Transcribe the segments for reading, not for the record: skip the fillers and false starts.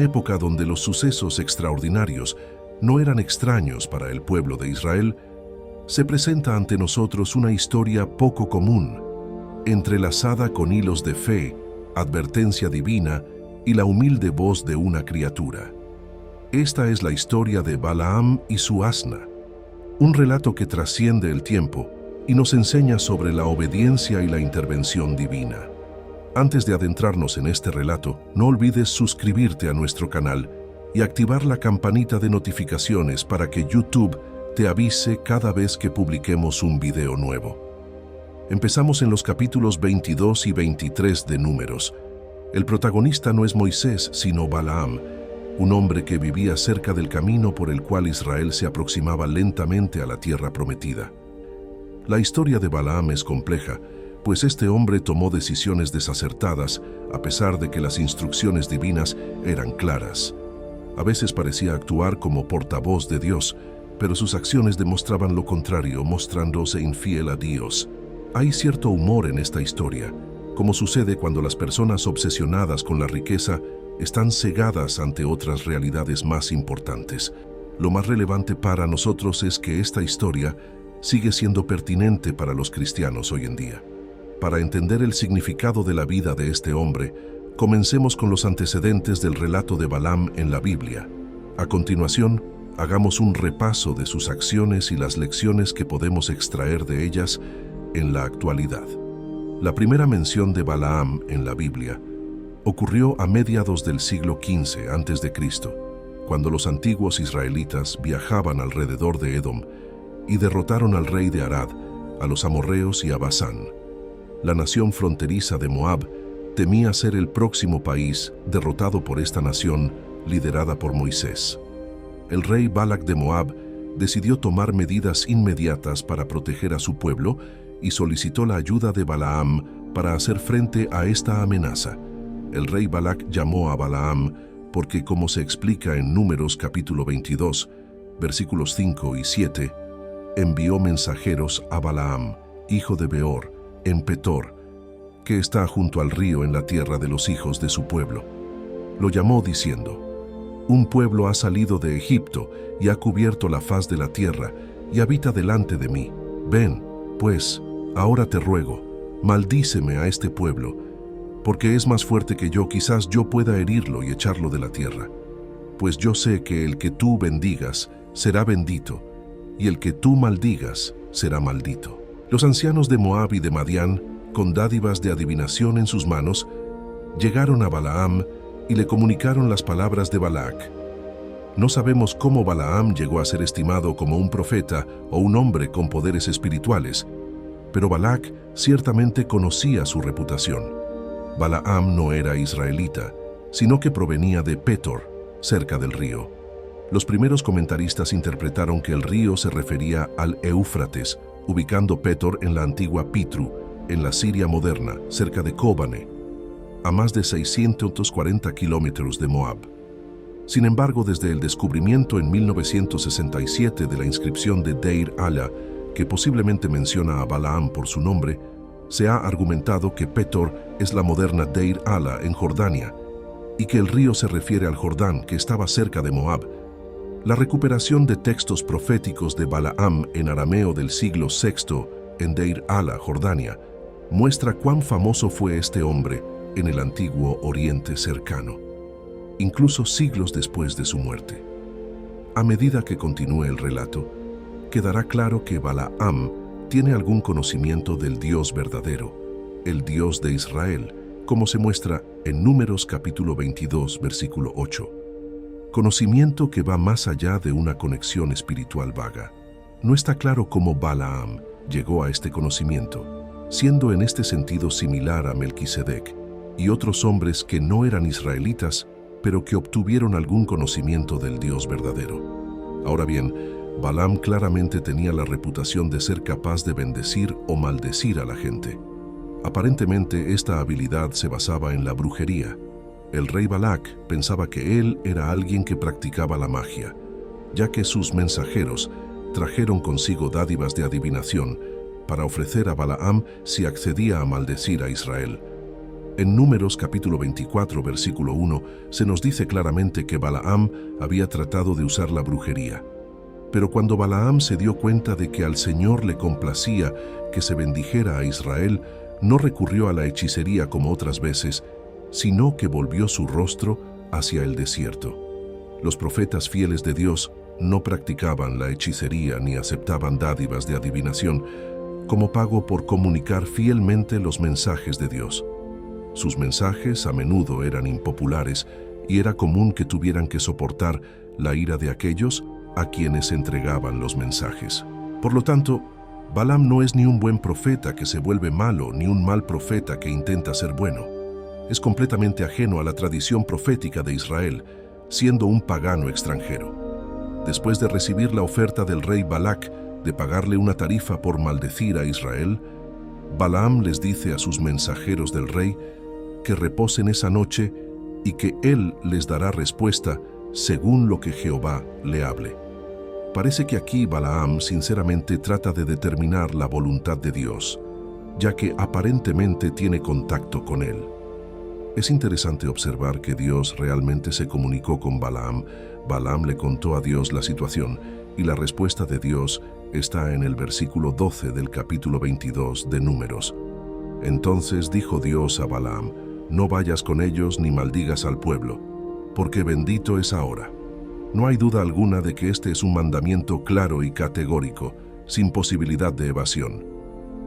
una época donde los sucesos extraordinarios no eran extraños para el pueblo de Israel, se presenta ante nosotros una historia poco común, entrelazada con hilos de fe, advertencia divina y la humilde voz de una criatura. Esta es la historia de Balaam y su asna, un relato que trasciende el tiempo y nos enseña sobre la obediencia y la intervención divina. Antes de adentrarnos en este relato, no olvides suscribirte a nuestro canal y activar la campanita de notificaciones para que YouTube te avise cada vez que publiquemos un video nuevo. Empezamos en los capítulos 22 y 23 de Números. El protagonista no es Moisés, sino Balaam, un hombre que vivía cerca del camino por el cual Israel se aproximaba lentamente a la tierra prometida. La historia de Balaam es compleja, pues este hombre tomó decisiones desacertadas a pesar de que las instrucciones divinas eran claras. A veces parecía actuar como portavoz de Dios, pero sus acciones demostraban lo contrario, mostrándose infiel a Dios. Hay cierto humor en esta historia, como sucede cuando las personas obsesionadas con la riqueza están cegadas ante otras realidades más importantes. Lo más relevante para nosotros es que esta historia sigue siendo pertinente para los cristianos hoy en día. Para entender el significado de la vida de este hombre, comencemos con los antecedentes del relato de Balaam en la Biblia. A continuación, hagamos un repaso de sus acciones y las lecciones que podemos extraer de ellas en la actualidad. La primera mención de Balaam en la Biblia ocurrió a mediados del siglo XV a.C., cuando los antiguos israelitas viajaban alrededor de Edom y derrotaron al rey de Arad, a los amorreos y a Basán. La nación fronteriza de Moab temía ser el próximo país derrotado por esta nación liderada por Moisés. El rey Balac de Moab decidió tomar medidas inmediatas para proteger a su pueblo y solicitó la ayuda de Balaam para hacer frente a esta amenaza. El rey Balac llamó a Balaam porque, como se explica en Números capítulo 22, versículos 5 y 7, envió mensajeros a Balaam, hijo de Beor, en Petor, que está junto al río en la tierra de los hijos de su pueblo. Lo llamó diciendo: «Un pueblo ha salido de Egipto y ha cubierto la faz de la tierra y habita delante de mí. Ven, pues, ahora te ruego, maldíceme a este pueblo, porque es más fuerte que yo, quizás yo pueda herirlo y echarlo de la tierra. Pues yo sé que el que tú bendigas será bendito, y el que tú maldigas será maldito». Los ancianos de Moab y de Madián, con dádivas de adivinación en sus manos, llegaron a Balaam y le comunicaron las palabras de Balac. No sabemos cómo Balaam llegó a ser estimado como un profeta o un hombre con poderes espirituales, pero Balac ciertamente conocía su reputación. Balaam no era israelita, sino que provenía de Petor, cerca del río. Los primeros comentaristas interpretaron que el río se refería al Éufrates, ubicando Petor en la antigua Pitru, en la Siria moderna, cerca de Kóbane, a más de 640 kilómetros de Moab. Sin embargo, desde el descubrimiento en 1967 de la inscripción de Deir Ala, que posiblemente menciona a Balaam por su nombre, se ha argumentado que Petor es la moderna Deir Ala en Jordania, y que el río se refiere al Jordán, que estaba cerca de Moab. La recuperación de textos proféticos de Balaam en arameo del siglo VI en Deir Ala, Jordania, muestra cuán famoso fue este hombre en el antiguo Oriente cercano, incluso siglos después de su muerte. A medida que continúe el relato, quedará claro que Balaam tiene algún conocimiento del Dios verdadero, el Dios de Israel, como se muestra en Números capítulo 22, versículo 8. Conocimiento que va más allá de una conexión espiritual vaga. No está claro cómo Balaam llegó a este conocimiento, siendo en este sentido similar a Melquisedec y otros hombres que no eran israelitas, pero que obtuvieron algún conocimiento del Dios verdadero. Ahora bien, Balaam claramente tenía la reputación de ser capaz de bendecir o maldecir a la gente. Aparentemente, esta habilidad se basaba en la brujería. El rey Balac pensaba que él era alguien que practicaba la magia, ya que sus mensajeros trajeron consigo dádivas de adivinación para ofrecer a Balaam si accedía a maldecir a Israel. En Números capítulo 24, versículo 1, se nos dice claramente que Balaam había tratado de usar la brujería. Pero cuando Balaam se dio cuenta de que al Señor le complacía que se bendijera a Israel, no recurrió a la hechicería como otras veces, sino que volvió su rostro hacia el desierto. Los profetas fieles de Dios no practicaban la hechicería ni aceptaban dádivas de adivinación como pago por comunicar fielmente los mensajes de Dios. Sus mensajes a menudo eran impopulares y era común que tuvieran que soportar la ira de aquellos a quienes entregaban los mensajes. Por lo tanto, Balaam no es ni un buen profeta que se vuelve malo, ni un mal profeta que intenta ser bueno. Es completamente ajeno a la tradición profética de Israel, siendo un pagano extranjero. Después de recibir la oferta del rey Balac de pagarle una tarifa por maldecir a Israel, Balaam les dice a sus mensajeros del rey que reposen esa noche y que él les dará respuesta según lo que Jehová le hable. Parece que aquí Balaam sinceramente trata de determinar la voluntad de Dios, ya que aparentemente tiene contacto con él. Es interesante observar que Dios realmente se comunicó con Balaam. Balaam le contó a Dios la situación y la respuesta de Dios está en el versículo 12 del capítulo 22 de Números. Entonces dijo Dios a Balaam: no vayas con ellos ni maldigas al pueblo, porque bendito es ahora. No hay duda alguna de que este es un mandamiento claro y categórico, sin posibilidad de evasión.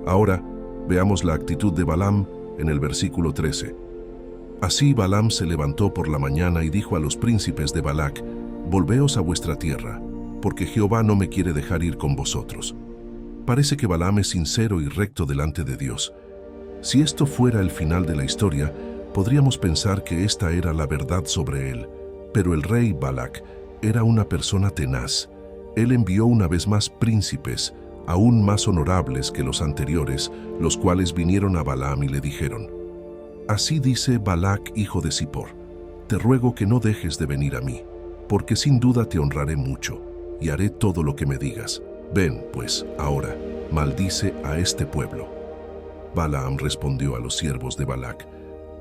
Ahora, veamos la actitud de Balaam en el versículo 13. Así Balaam se levantó por la mañana y dijo a los príncipes de Balac: volveos a vuestra tierra, porque Jehová no me quiere dejar ir con vosotros. Parece que Balaam es sincero y recto delante de Dios. Si esto fuera el final de la historia, podríamos pensar que esta era la verdad sobre él, pero el rey Balac era una persona tenaz. Él envió una vez más príncipes, aún más honorables que los anteriores, los cuales vinieron a Balaam y le dijeron: así dice Balac, hijo de Zippor, te ruego que no dejes de venir a mí, porque sin duda te honraré mucho, y haré todo lo que me digas. Ven, pues, ahora, maldice a este pueblo. Balaam respondió a los siervos de Balac: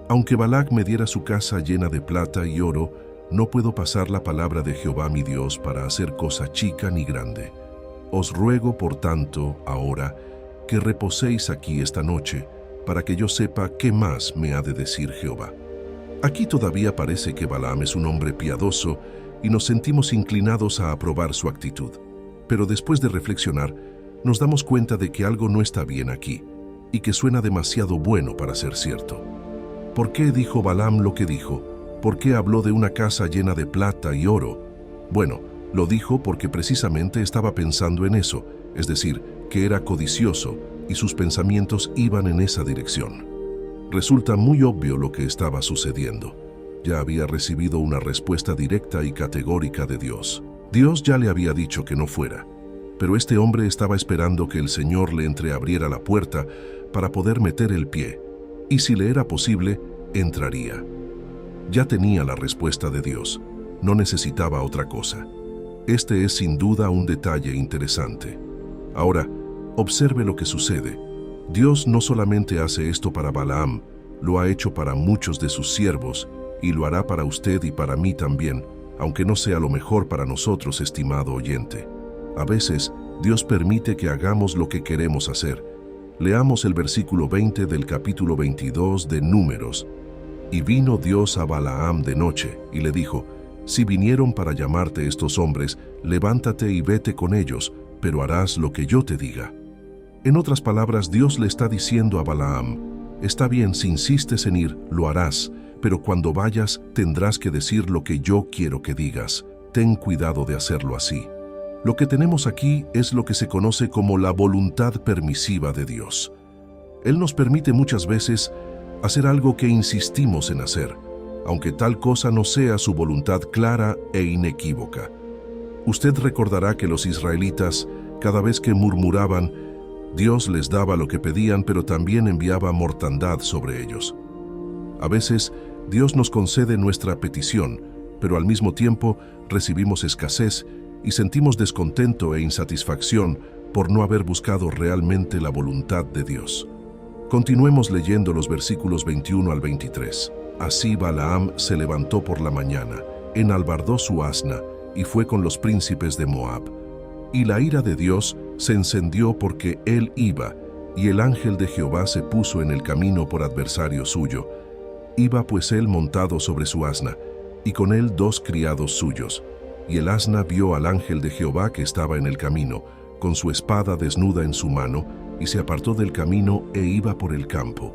aunque Balac me diera su casa llena de plata y oro, no puedo pasar la palabra de Jehová mi Dios para hacer cosa chica ni grande. Os ruego, por tanto, ahora, que reposéis aquí esta noche, para que yo sepa qué más me ha de decir Jehová. Aquí todavía parece que Balaam es un hombre piadoso y nos sentimos inclinados a aprobar su actitud. Pero después de reflexionar, nos damos cuenta de que algo no está bien aquí y que suena demasiado bueno para ser cierto. ¿Por qué dijo Balaam lo que dijo? ¿Por qué habló de una casa llena de plata y oro? Bueno, lo dijo porque precisamente estaba pensando en eso, es decir, que era codicioso y sus pensamientos iban en esa dirección. Resulta muy obvio lo que estaba sucediendo. Ya había recibido una respuesta directa y categórica de Dios. Dios ya le había dicho que no fuera, pero este hombre estaba esperando que el Señor le entreabriera la puerta para poder meter el pie, y si le era posible, entraría. Ya tenía la respuesta de Dios, no necesitaba otra cosa. Este es sin duda un detalle interesante. Ahora, observe lo que sucede. Dios no solamente hace esto para Balaam, lo ha hecho para muchos de sus siervos y lo hará para usted y para mí también, aunque no sea lo mejor para nosotros, estimado oyente. A veces, Dios permite que hagamos lo que queremos hacer. Leamos el versículo 20 del capítulo 22 de Números. Y vino Dios a Balaam de noche, y le dijo: si vinieron para llamarte estos hombres, levántate y vete con ellos, pero harás lo que yo te diga. En otras palabras, Dios le está diciendo a Balaam: está bien, si insistes en ir, lo harás, pero cuando vayas tendrás que decir lo que yo quiero que digas. Ten cuidado de hacerlo así. Lo que tenemos aquí es lo que se conoce como la voluntad permisiva de Dios. Él nos permite muchas veces hacer algo que insistimos en hacer, aunque tal cosa no sea su voluntad clara e inequívoca. Usted recordará que los israelitas, cada vez que murmuraban, Dios les daba lo que pedían, pero también enviaba mortandad sobre ellos. A veces, Dios nos concede nuestra petición, pero al mismo tiempo recibimos escasez y sentimos descontento e insatisfacción por no haber buscado realmente la voluntad de Dios. Continuemos leyendo los versículos 21 al 23. Así Balaam se levantó por la mañana, enalbardó su asna y fue con los príncipes de Moab. Y la ira de Dios se encendió porque él iba, y el ángel de Jehová se puso en el camino por adversario suyo. Iba pues él montado sobre su asna, y con él 2 criados suyos. Y el asna vio al ángel de Jehová que estaba en el camino, con su espada desnuda en su mano, y se apartó del camino e iba por el campo.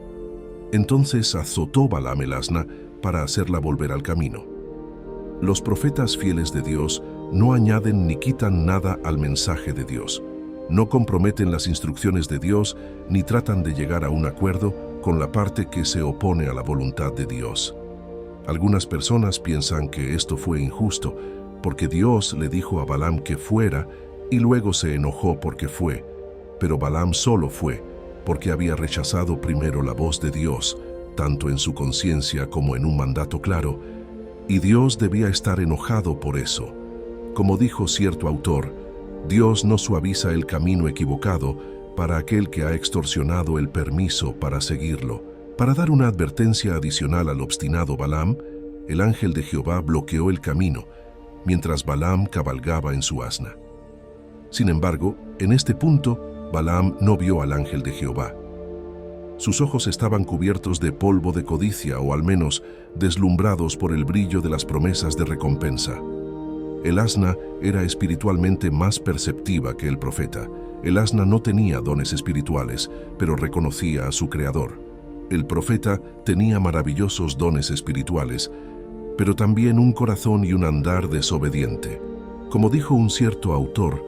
Entonces azotó Balaam el asna para hacerla volver al camino. Los profetas fieles de Dios no añaden ni quitan nada al mensaje de Dios. No comprometen las instrucciones de Dios ni tratan de llegar a un acuerdo con la parte que se opone a la voluntad de Dios. Algunas personas piensan que esto fue injusto porque Dios le dijo a Balaam que fuera y luego se enojó porque fue, pero Balaam solo fue porque había rechazado primero la voz de Dios, tanto en su conciencia como en un mandato claro, y Dios debía estar enojado por eso. Como dijo cierto autor, Dios no suaviza el camino equivocado para aquel que ha extorsionado el permiso para seguirlo. Para dar una advertencia adicional al obstinado Balaam, el ángel de Jehová bloqueó el camino, mientras Balaam cabalgaba en su asna. Sin embargo, en este punto, Balaam no vio al ángel de Jehová. Sus ojos estaban cubiertos de polvo de codicia, o al menos deslumbrados por el brillo de las promesas de recompensa. El asna era espiritualmente más perceptiva que el profeta. El asna no tenía dones espirituales, pero reconocía a su Creador. El profeta tenía maravillosos dones espirituales, pero también un corazón y un andar desobediente. Como dijo un cierto autor,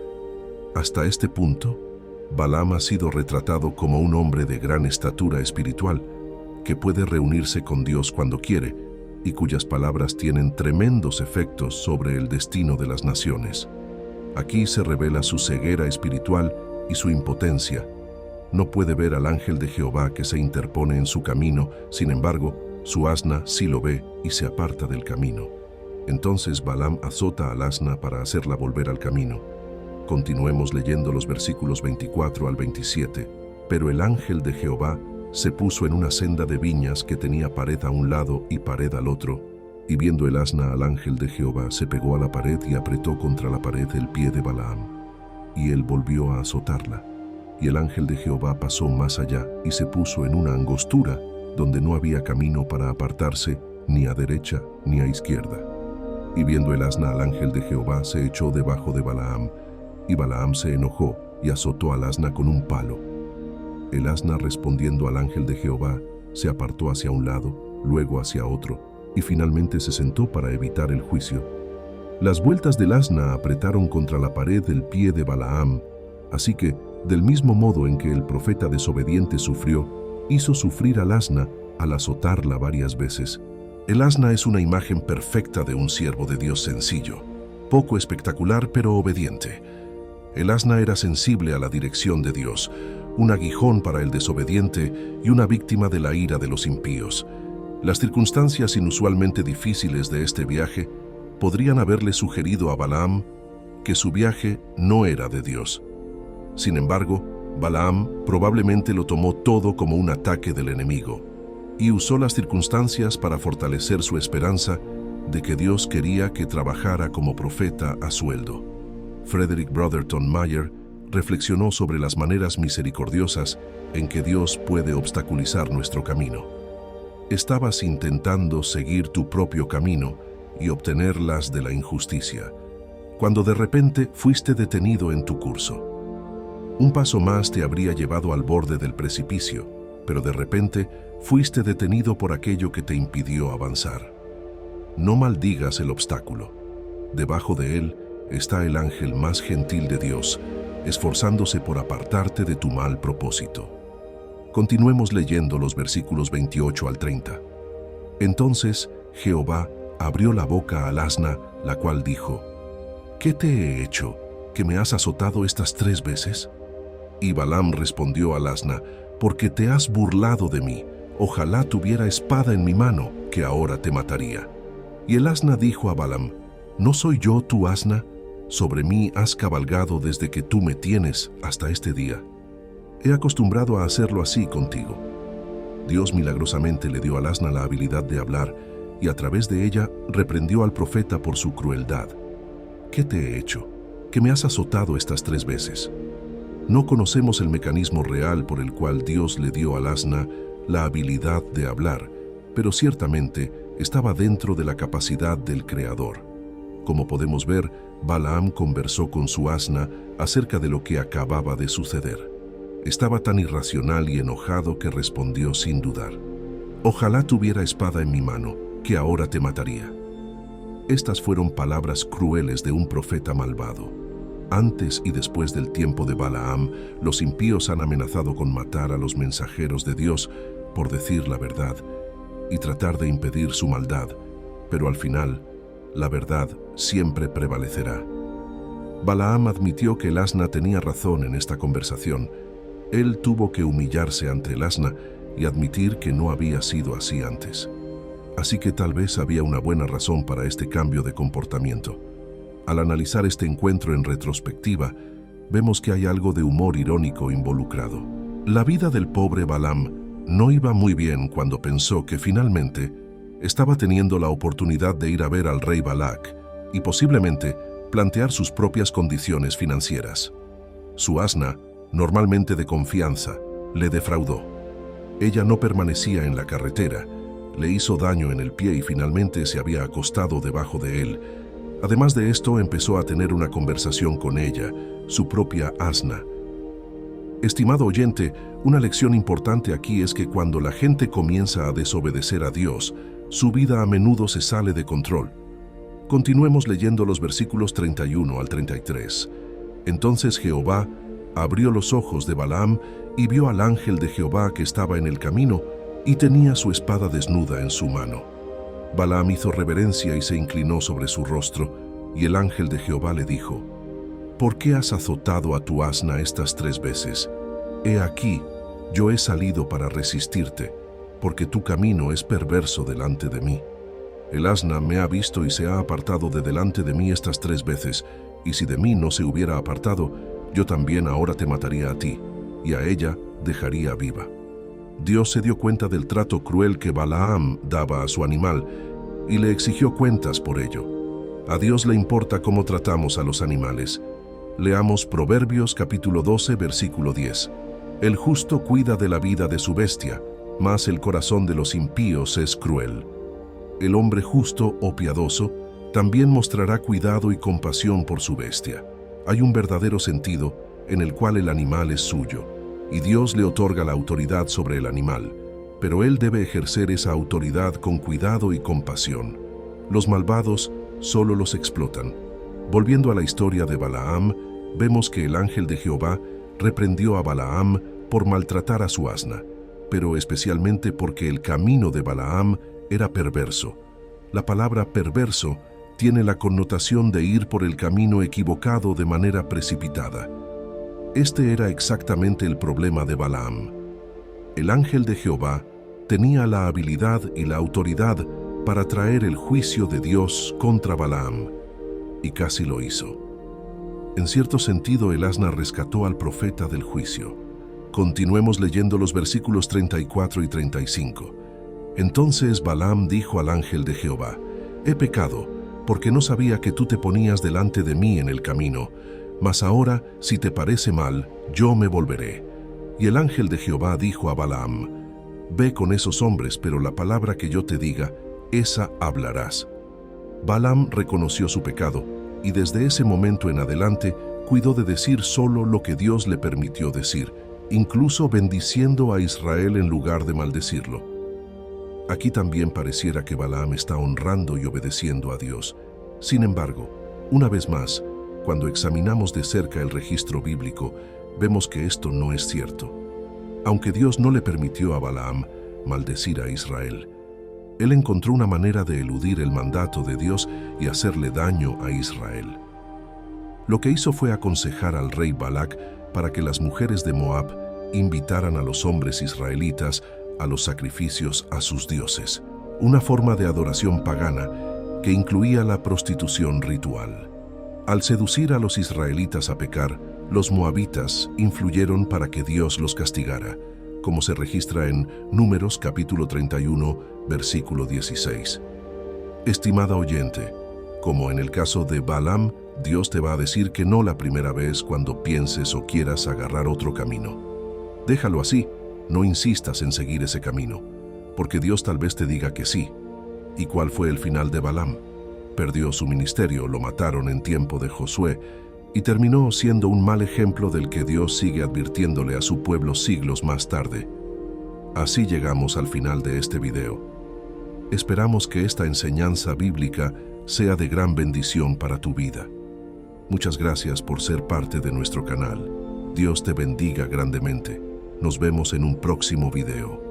hasta este punto, Balaam ha sido retratado como un hombre de gran estatura espiritual, que puede reunirse con Dios cuando quiere, y cuyas palabras tienen tremendos efectos sobre el destino de las naciones. Aquí se revela su ceguera espiritual y su impotencia. No puede ver al ángel de Jehová que se interpone en su camino, sin embargo, su asna sí lo ve y se aparta del camino. Entonces Balaam azota al asna para hacerla volver al camino. Continuemos leyendo los versículos 24 al 27. Pero el ángel de Jehová se puso en una senda de viñas que tenía pared a un lado y pared al otro, y viendo el asna al ángel de Jehová, se pegó a la pared y apretó contra la pared el pie de Balaam, y él volvió a azotarla. Y el ángel de Jehová pasó más allá y se puso en una angostura donde no había camino para apartarse ni a derecha ni a izquierda. Y viendo el asna al ángel de Jehová, se echó debajo de Balaam, y Balaam se enojó y azotó al asna con un palo. El asna, respondiendo al ángel de Jehová, se apartó hacia un lado, luego hacia otro, y finalmente se sentó para evitar el juicio. Las vueltas del asna apretaron contra la pared el pie de Balaam, así que, del mismo modo en que el profeta desobediente sufrió, hizo sufrir al asna al azotarla varias veces. El asna es una imagen perfecta de un siervo de Dios sencillo, poco espectacular pero obediente. El asna era sensible a la dirección de Dios, un aguijón para el desobediente y una víctima de la ira de los impíos. Las circunstancias inusualmente difíciles de este viaje podrían haberle sugerido a Balaam que su viaje no era de Dios. Sin embargo, Balaam probablemente lo tomó todo como un ataque del enemigo y usó las circunstancias para fortalecer su esperanza de que Dios quería que trabajara como profeta a sueldo. Frederick Brotherton Mayer reflexionó sobre las maneras misericordiosas en que Dios puede obstaculizar nuestro camino. Estabas intentando seguir tu propio camino y obtener las de la injusticia, cuando de repente fuiste detenido en tu curso. Un paso más te habría llevado al borde del precipicio, pero de repente fuiste detenido por aquello que te impidió avanzar. No maldigas el obstáculo. Debajo de él está el ángel más gentil de Dios, esforzándose por apartarte de tu mal propósito. Continuemos leyendo los versículos 28 al 30. Entonces Jehová abrió la boca al asna, la cual dijo: ¿Qué te he hecho, que me has azotado estas 3 veces? Y Balaam respondió al asna: porque te has burlado de mí, ojalá tuviera espada en mi mano, que ahora te mataría. Y el asna dijo a Balaam: ¿no soy yo tu asna? Sobre mí has cabalgado desde que tú me tienes hasta este día. He acostumbrado a hacerlo así contigo. Dios milagrosamente le dio al asna la habilidad de hablar y a través de ella reprendió al profeta por su crueldad. ¿Qué te he hecho? ¿Que me has azotado estas 3 veces? No conocemos el mecanismo real por el cual Dios le dio al asna la habilidad de hablar, pero ciertamente estaba dentro de la capacidad del Creador. Como podemos ver, Balaam conversó con su asna acerca de lo que acababa de suceder. Estaba tan irracional y enojado que respondió sin dudar: «Ojalá tuviera espada en mi mano, que ahora te mataría». Estas fueron palabras crueles de un profeta malvado. Antes y después del tiempo de Balaam, los impíos han amenazado con matar a los mensajeros de Dios por decir la verdad y tratar de impedir su maldad, pero al final, la verdad siempre prevalecerá. Balaam admitió que el asna tenía razón en esta conversación. Él tuvo que humillarse ante el asna y admitir que no había sido así antes. Así que tal vez había una buena razón para este cambio de comportamiento. Al analizar este encuentro en retrospectiva, vemos que hay algo de humor irónico involucrado. La vida del pobre Balaam no iba muy bien cuando pensó que finalmente estaba teniendo la oportunidad de ir a ver al rey Balac y posiblemente plantear sus propias condiciones financieras. Su asna, normalmente de confianza, le defraudó. Ella no permanecía en la carretera, le hizo daño en el pie y finalmente se había acostado debajo de él. Además de esto, empezó a tener una conversación con ella, su propia asna. Estimado oyente, una lección importante aquí es que cuando la gente comienza a desobedecer a Dios, su vida a menudo se sale de control. Continuemos leyendo los versículos 31 al 33. Entonces Jehová abrió los ojos de Balaam y vio al ángel de Jehová que estaba en el camino y tenía su espada desnuda en su mano. Balaam hizo reverencia y se inclinó sobre su rostro, y el ángel de Jehová le dijo: «¿Por qué has azotado a tu asna estas 3 veces? He aquí, yo he salido para resistirte, porque tu camino es perverso delante de mí. El asna me ha visto y se ha apartado de delante de mí estas 3 veces, y si de mí no se hubiera apartado, yo también ahora te mataría a ti, y a ella dejaría viva». Dios se dio cuenta del trato cruel que Balaam daba a su animal y le exigió cuentas por ello. A Dios le importa cómo tratamos a los animales. Leamos Proverbios capítulo 12, versículo 10. El justo cuida de la vida de su bestia, mas el corazón de los impíos es cruel. El hombre justo o piadoso también mostrará cuidado y compasión por su bestia. Hay un verdadero sentido en el cual el animal es suyo, y Dios le otorga la autoridad sobre el animal, pero él debe ejercer esa autoridad con cuidado y compasión. Los malvados solo los explotan. Volviendo a la historia de Balaam, vemos que el ángel de Jehová reprendió a Balaam por maltratar a su asna, pero especialmente porque el camino de Balaam era perverso. La palabra perverso tiene la connotación de ir por el camino equivocado de manera precipitada. Este era exactamente el problema de Balaam. El ángel de Jehová tenía la habilidad y la autoridad para traer el juicio de Dios contra Balaam, y casi lo hizo. En cierto sentido, el asna rescató al profeta del juicio. Continuemos leyendo los versículos 34 y 35. Entonces Balaam dijo al ángel de Jehová: «He pecado, porque no sabía que tú te ponías delante de mí en el camino. Mas ahora, si te parece mal, yo me volveré». Y el ángel de Jehová dijo a Balaam: «Ve con esos hombres, pero la palabra que yo te diga, esa hablarás». Balaam reconoció su pecado, y desde ese momento en adelante cuidó de decir solo lo que Dios le permitió decir, incluso bendiciendo a Israel en lugar de maldecirlo. Aquí también pareciera que Balaam está honrando y obedeciendo a Dios. Sin embargo, una vez más, cuando examinamos de cerca el registro bíblico, vemos que esto no es cierto. Aunque Dios no le permitió a Balaam maldecir a Israel, él encontró una manera de eludir el mandato de Dios y hacerle daño a Israel. Lo que hizo fue aconsejar al rey Balac para que las mujeres de Moab invitaran a los hombres israelitas a los sacrificios a sus dioses, una forma de adoración pagana que incluía la prostitución ritual. Al seducir a los israelitas a pecar, los moabitas influyeron para que Dios los castigara. como se registra en Números capítulo 31, versículo 16. Estimada oyente, como en el caso de Balaam, Dios te va a decir que no la primera vez cuando pienses o quieras agarrar otro camino. Déjalo así, no insistas en seguir ese camino, porque Dios tal vez te diga que sí. ¿Y cuál fue el final de Balaam? Perdió su ministerio, lo mataron en tiempo de Josué y terminó siendo un mal ejemplo del que Dios sigue advirtiéndole a su pueblo siglos más tarde. Así llegamos al final de este video. Esperamos que esta enseñanza bíblica sea de gran bendición para tu vida. Muchas gracias por ser parte de nuestro canal. Dios te bendiga grandemente. Nos vemos en un próximo video.